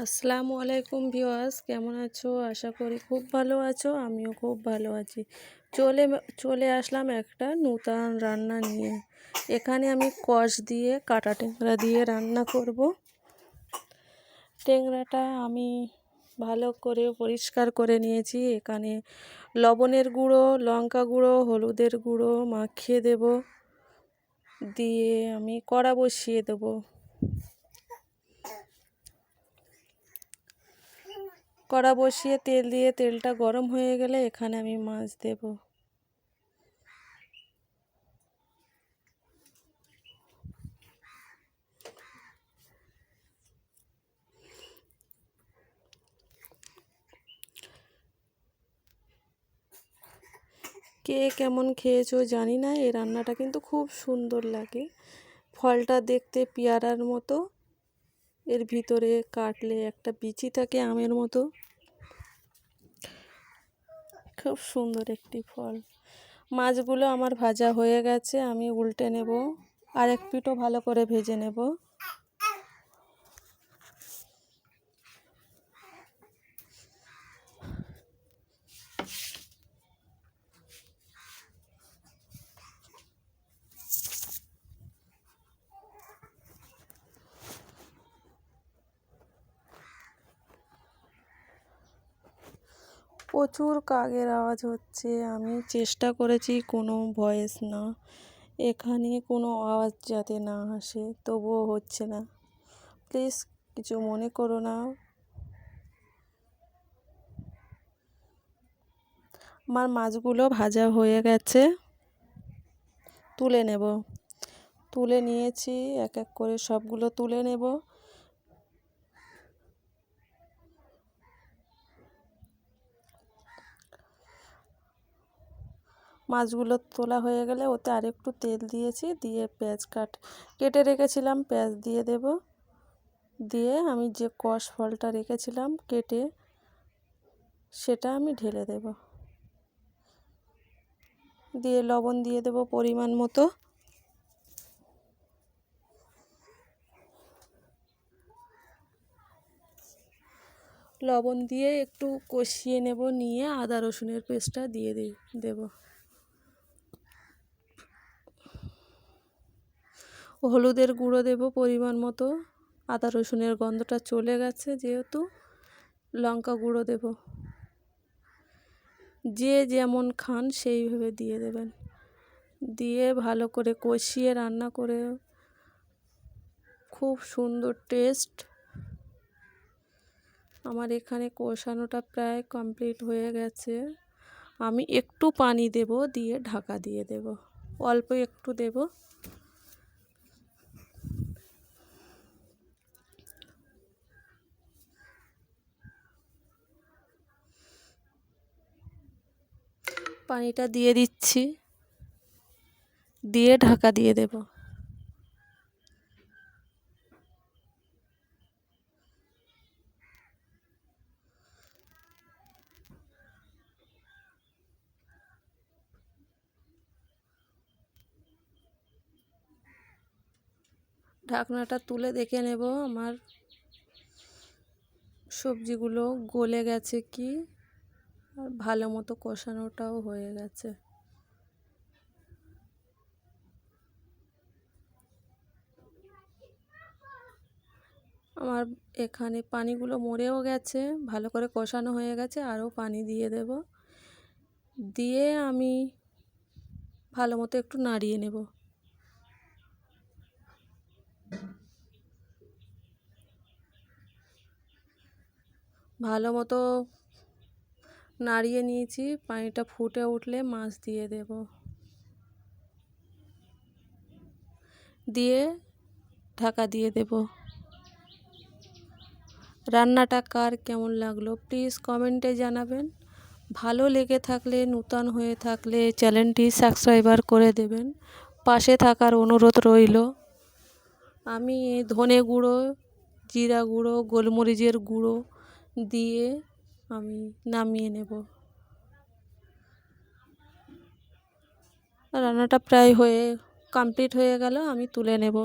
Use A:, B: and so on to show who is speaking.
A: আসসালামু আলাইকুম ভিউয়ার্স, কেমন আছো? আশা করি খুব ভালো আছো। আমিও খুব ভালো আছি। চলে চলে আসলাম একটা নূতন রান্না নিয়ে। এখানে আমি কষ দিয়ে কাটা ট্যাংরা দিয়ে রান্না করব। ট্যাংরাটা আমি ভালো করে পরিষ্কার করে নিয়েছি। এখানে লবণের গুঁড়ো, লঙ্কা গুঁড়ো, হলুদের গুঁড়ো মাখিয়ে দেব। দিয়ে আমি কড়া বসিয়ে দেবো। কড়া বসিয়ে তেল দিয়ে তেলটা গরম হয়ে গেলে এখানে আমি মাছ দেব। কে কেমন খেয়েছো জানি না, এই রান্নাটা কিন্তু খুব সুন্দর লাগে। ফলটা দেখতে পেয়ারার মতো, এর ভিতরে কাটলে একটা বিচি থাকে আমের মতো, খুব সুন্দর একটি ফল। মাছগুলো আমার ভাজা হয়ে গেছে, আমি উল্টে নেব। আর এক পিঠও ভালো করে ভেজে নেব। প্রচুর কাকের আওয়াজ হচ্ছে। আমি চেষ্টা করেছি কোনো ভয়েস না, এখানে কোনো আওয়াজ যাতে না আসে, তবুও হচ্ছে না। প্লিজ কিছু মনে করো না। আমার মাছগুলো ভাজা হয়ে গেছে, তুলে নেব। তুলে নিয়েছি, এক এক করে সবগুলো তুলে নেব। মাছগুলো তোলা হয়ে গেলে ওতে আরেকটু তেল দিয়েছি, দিয়ে পেঁয়াজ কেটে রেখেছিলাম, পেঁয়াজ দিয়ে দেব। দিয়ে আমি যে কষ ফলটা রেখেছিলাম কেটে, সেটা আমি ঢেলে দেব। দিয়ে লবণ দিয়ে দেব পরিমাণ মতো। লবণ দিয়ে একটু কষিয়ে নেব, নিয়ে আদা রসুনের পেস্টটা দিয়ে দেব। হলুদের গুঁড়ো দেব পরিমাণ মতো। আদা রসুনের গন্ধটা চলে গেছে যেহেতু, লঙ্কা গুঁড়ো দেব। যে যেমন খান সেইভাবে দিয়ে দেবেন। দিয়ে ভালো করে কষিয়ে রান্না করে খুব সুন্দর টেস্ট। আমার এখানে কষানোটা প্রায় কমপ্লিট হয়ে গেছে। আমি একটু পানি দেব, দিয়ে ঢাকা দিয়ে দেব। অল্প একটু দেব। পানিটা দিয়ে দিচ্ছি, দিয়ে ঢাকা দিয়ে দেব। ঢাকনাটা তুলে দেখে নেব আমার সবজিগুলো গলে গেছে কি, আর ভালো মতো কষানোটাও হয়ে গেছে। আমার এখানে পানিগুলো মরেও গেছে, ভালো করে কষানো হয়ে গেছে। আরও পানি দিয়ে দেব। দিয়ে আমি ভালো মতো একটু নাড়িয়ে নেব। ভালো মতো নাড়িয়ে নিয়েছি। পানিটা ফুটে উঠলে মাছ দিয়ে দেব। দিয়ে ঢাকা দিয়ে দেব। রান্নাটা কার কেমন লাগলো প্লিজ কমেন্টে জানাবেন। ভালো লেগে থাকলে, নূতন হয়ে থাকলে চ্যানেলটি সাবস্ক্রাইবার করে দেবেন। পাশে থাকার অনুরোধ রইল। আমি ধনে গুঁড়ো, জিরা গুঁড়ো, গোলমরিচের গুঁড়ো দিয়ে আমি নামিয়ে নেব। রান্নাটা প্রায় কমপ্লিট হয়ে গেল, আমি তুলে নেব।